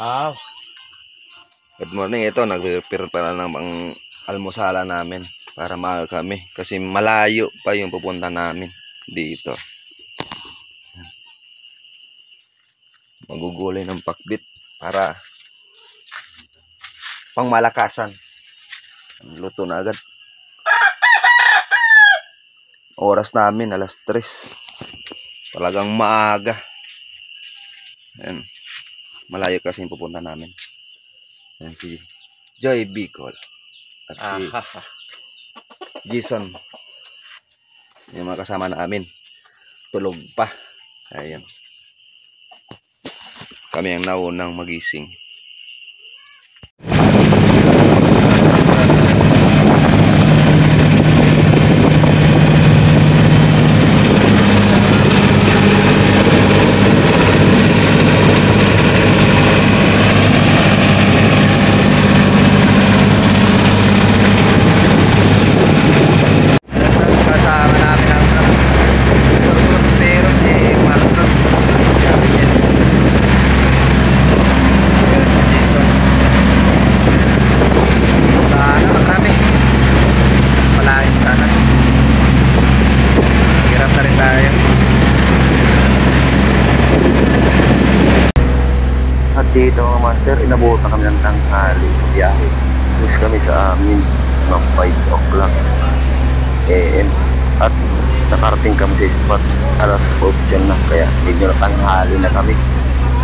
Ah, Good morning. Ito, nag-prepare pa lang ng almusala namin para maaga kami. Kasi malayo pa yung pupunta namin dito. Magugulay ng pakbit para pang malakasan. Luto na agad. Oras namin, alas 3. Talagang maaga. Ayan. Malayo kasi yung pupunta namin. Ayan, si Joy Bicol. At si Jason. Yung mga kasama namin. Tulog pa. Ayan. Kami ang naunang magising. Kasama namin ang Torsos, pero si Marlon. Si Ariel. Si Jason. Sana marami. Palain sana. Hirap na rin tayo. At dito mga master, inabutan kami ng tanghali sa biyahe. Tapos kami sa amin ng 5 o'clock AM. At nakarating kami sa spot alas 8 na, kaya medyo natanghali na kami.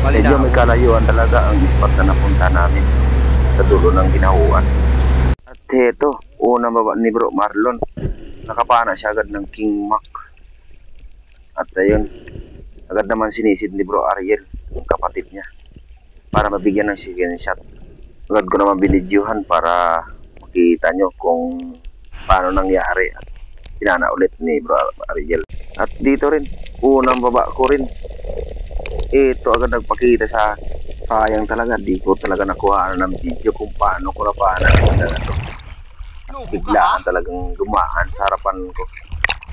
Medyo may kalayuan talaga ang spot na napunta namin sa dulo ng ginahuan. At heto, unang baba ni Bro Marlon, nakapana siya agad ng King Mac. At ayun, agad naman sinisid ni Bro Ariel, yung kapatid niya, para mabigyan ng second shot. Agad ko naman binidyuhan para makita nyo kung paano nangyari. At pinana ulit ni Bro Ariel. At dito rin, unang baba ko rin, ito agad nagpakita sa sayang talaga. Di ko talaga nakuha ng video kung paano ko napana isda na to. Biglaan talagang dumaan sa harapan ko.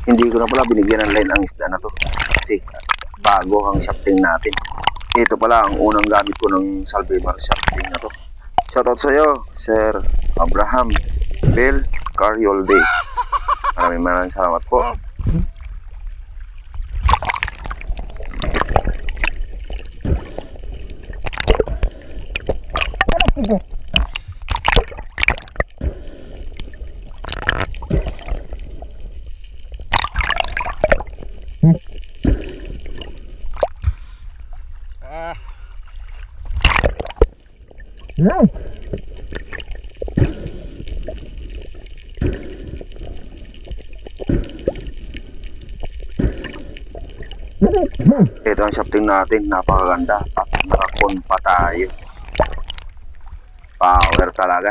Hindi ko na pala binigyan ng line ang isda na to kasi bago ang shafting natin. Ito pala ang unang gamit ko ng Salvemar shafting na to. Shoutout sa iyo, Sir Abraham Bel Cariolde. Maraming salamat po. Ito ang shafting natin, napakaganda at nakakon pa tayo. Power talaga.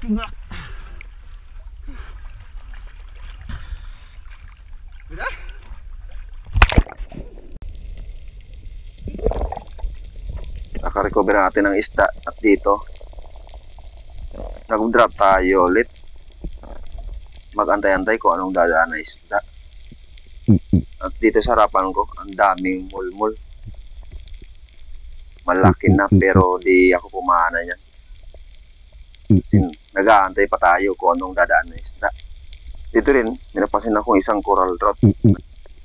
King Mac. Udah? Nakarecover natin ng isda at dito nag-drop tayo ulit. Mag-antay-antay kung anong dadaan na isda. At dito sa harapan ko, ang daming mulmul. Malaki na pero di ako pumana niyan. Nag-aantay pa tayo kung anong dadaan na isda. Dito rin, may napansin akong isang coral trout.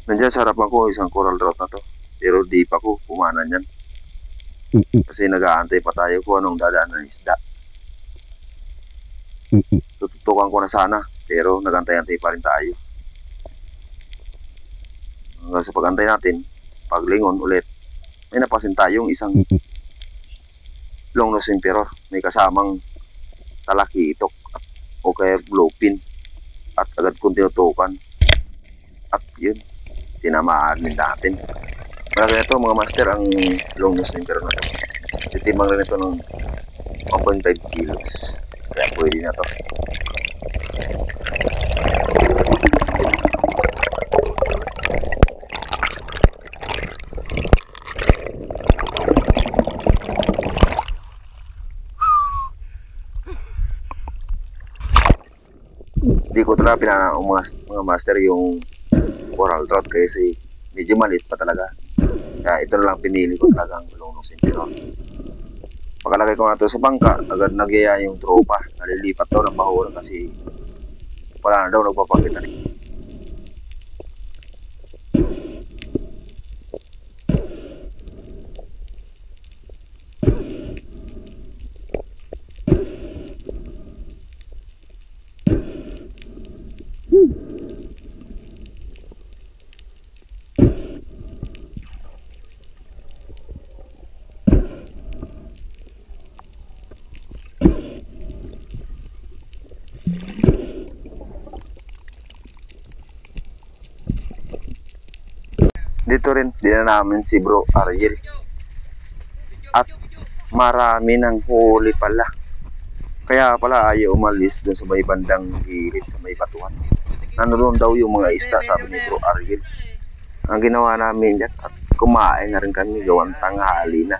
Nandiyan sa harapan ko isang coral trout na to. Pero di pa ko pumana niyan. Kasi nag-aantay pa tayo kung anong dadaan na isda. Tututukan ko na sana, pero nag-antay-antay pa rin tayo. Hanggang sa pag-antay natin, paglingon ulit, may napansin tayong isang longnose emperor. May kasamang talaki itok o kaya bluefin. At agad kong tinutukan. At yun, tinamaan din natin. Malaki na ito mga master ang longnose emperor na ito. Titimang rin ito ng 1.5 kilos. Kaya pwede na to. Hindi ko talaga pinanang mga master yung coral trout kasi medyo maliit pa talaga. Kaya ito na lang pinili ko talagang lunong sintiron. Pagkalagay ko nga ito sa bangka, agad nagyaya yung tropa. Nalilipat daw ng bahura kasi wala na daw nagpapakita rin. Dito rin, din na namin si Bro Ariel. At marami ng huli pala. Kaya pala ayaw umalis dun sa may bandang gilid, sa may batuan. Nanonoon daw yung mga isda, sabi ni Bro Ariel. Ang ginawa namin dyan, at kumain na rin kami, gawang tanghali na.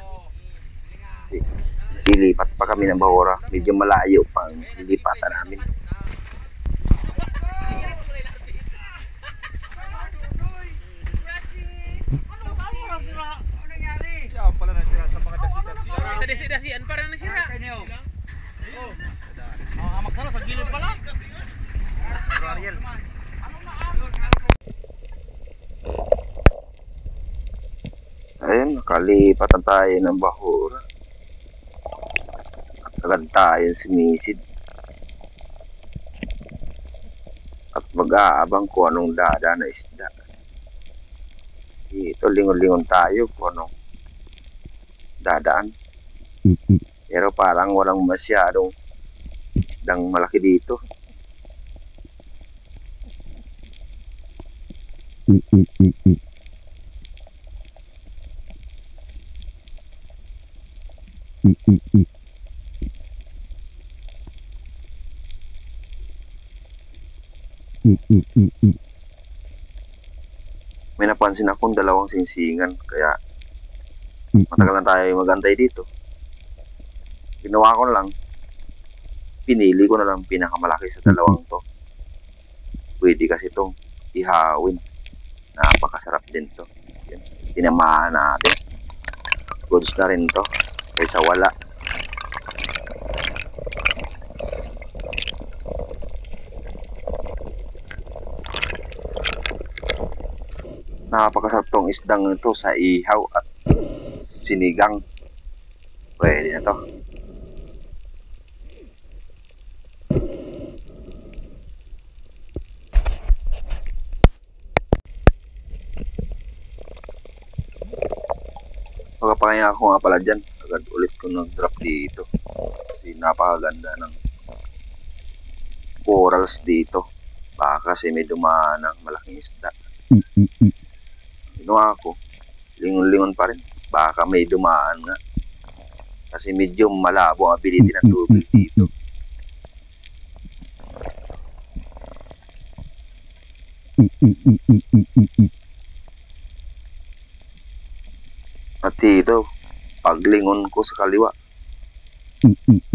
Kasi ilipat pa kami ng bahura, medyo malayo pang lipatan namin. Siya pala na sila sa mga dasi-dasi. Sa desi-desian para nasira. Oh. Amak sana sa gilid pala. Ariel. Ayun, nakalipatan tayo ng bahura. At agad tayo sumisid. At mag-aabang kung anong dada na isda. Dito, lingon-lingon tayo kung anong dadaan. Pero parang walang masyadong isdang malaki dito. May napansin akong dalawang singsingan, kaya matagal na tayo magantay dito. Ginawa ko na lang, pinili ko na lang pinakamalaki sa dalawang to. Pwede kasi itong ihawin. Napakasarap din to. Yan. Tinamaan natin. Goods na rin to kaysa wala. Napakasarap tong isdang ito sa ihaw at sinigang. Pwede na to. Pagkapahinga ako nga pala dyan, agad ulit ko nag-drop dito. Kasi napakaganda ng corals dito. Baka kasi may dumaan ng malaking isda. Ginawa ko, lingon-lingon pa rin. Baka may dumaan nga. Kasi medyo malabo ang ability ng tubig dito. At dito, paglingon ko sa kaliwa,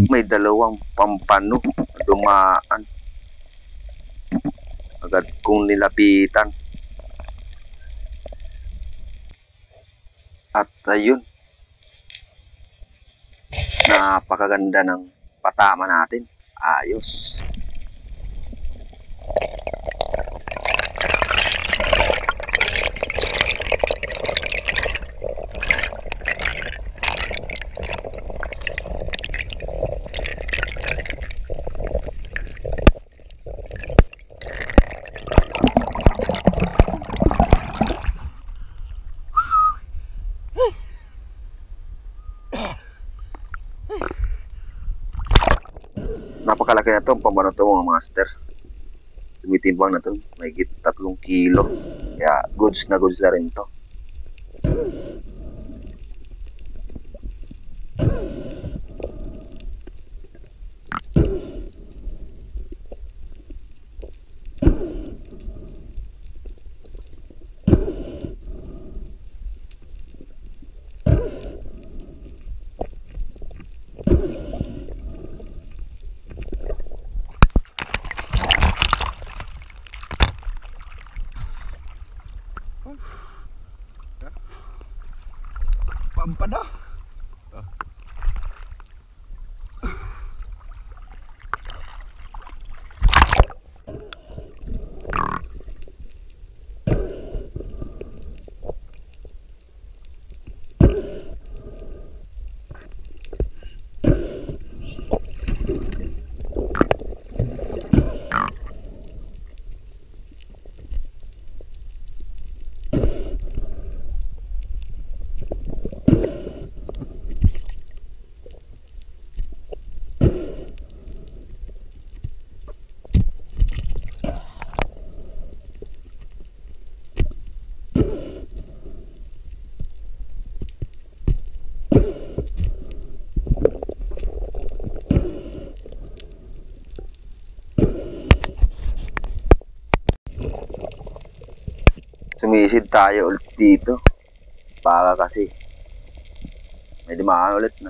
may dalawang pampano dumaan. Agad kong nilapitan. At ayun, napakaganda ng patama natin. Ayos. Napakalaki na to, pambano to mga master. Tumitimbang na to, may 3 kilo. Kaya goods na rin to. Pampada. Sumisid tayo ulit dito. Baka kasi may dimaan ulit na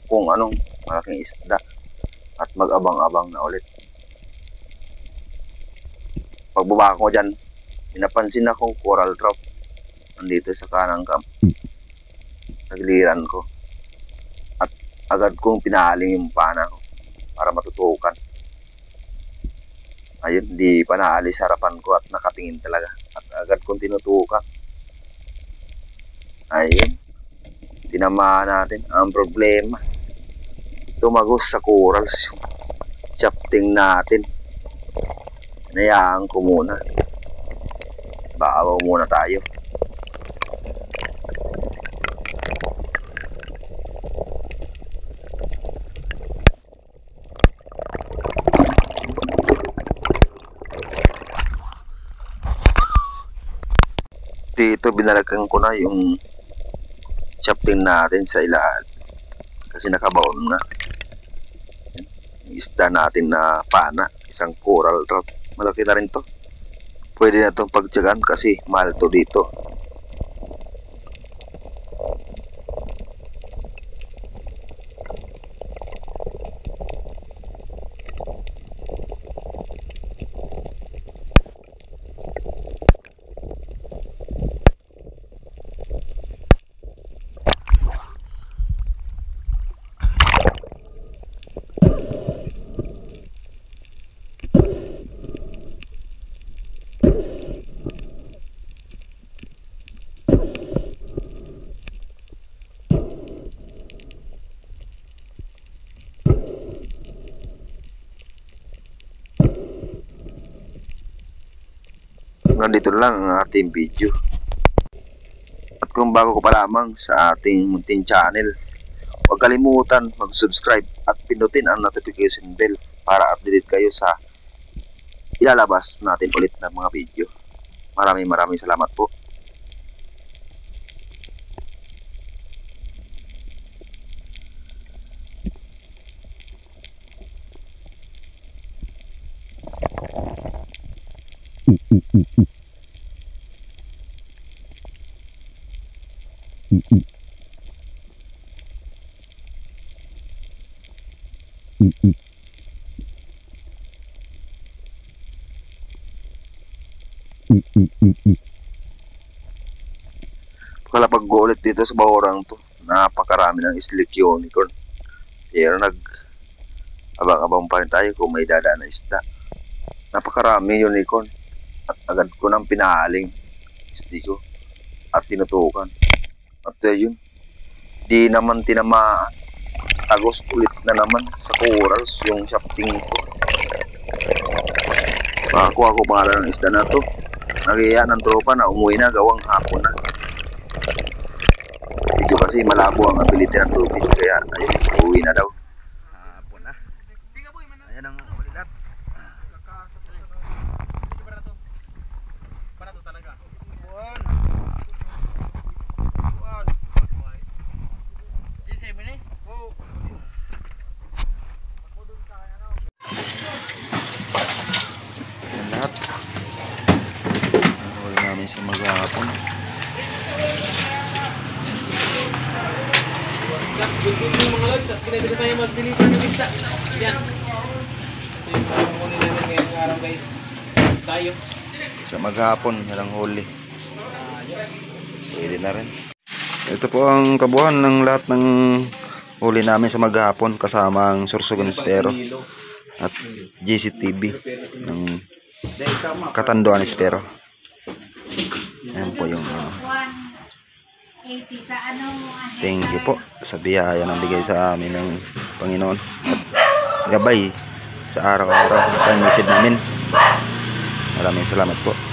kung anong malaking isda at mag-abang-abang na ulit. Pagbaba ko dyan, pinapansin akong coral trout nandito sa kanang camp. Nagliran ko at agad kong pinahaling yung pana ko para matutukan. Ayun, di pa naalis harapan ko at nakatingin talaga. At agad kong tinutukan. Ayun. Tinamaan natin. Ang problema, tumagos sa corals yung shafting natin. Hinayaan ko muna. Baabaw muna tayo. Dito binalagan ko na yung shafting natin sa ilalim kasi nakabaon na yung isda natin na pana, isang coral trout. Malaki na rin to, pwede na itong pagtyagan kasi mahal to dito. Nandito lang ang ating video. At kung bago ko pa lamang sa ating munting channel, huwag kalimutan mag-subscribe at pindutin ang notification bell para updated kayo sa ilalabas natin ulit ng mga video. Maraming salamat po. Kalapag ulit dito sa bahurang to, napakarami ng slick unicorn. Pero abang-abang pa rin tayo kung may dadaan na isda. Napakarami unicorn at agad ko nang pinahaling isdi ko at tinutukan. At yun, di naman tinamaan. Tagos ulit na naman sa corals yung shafting ko. Makakuha ko pangalan ng isda na to. Nagiya ng tropa na umuwi na gawang hapon na. Medyo kasi malabo ang ability ng tubig kaya ayun, uwi na daw. Hapon na. Ayan ang ulilat. Para to talaga. Buwan. Oh. Yan lahat. Huli namin sa maghapon. Good evening mga lads at Pwede na tayo mag-deliver ng isda. Yan. Ito yung huli namin ngayong araw guys. Tayo. Sa maghapon, walang huli. Yes. Pwede na rin. Ito po ang kabuuan ng lahat ng huli namin sa maghapon kasama ang Sorsogon Espero at GCTV ng Katanduan Espero. Ayan po yung thank you po sa biyaya ng bigay sa amin ng Panginoon at gabay sa araw-araw sa misid namin. Maraming salamat po.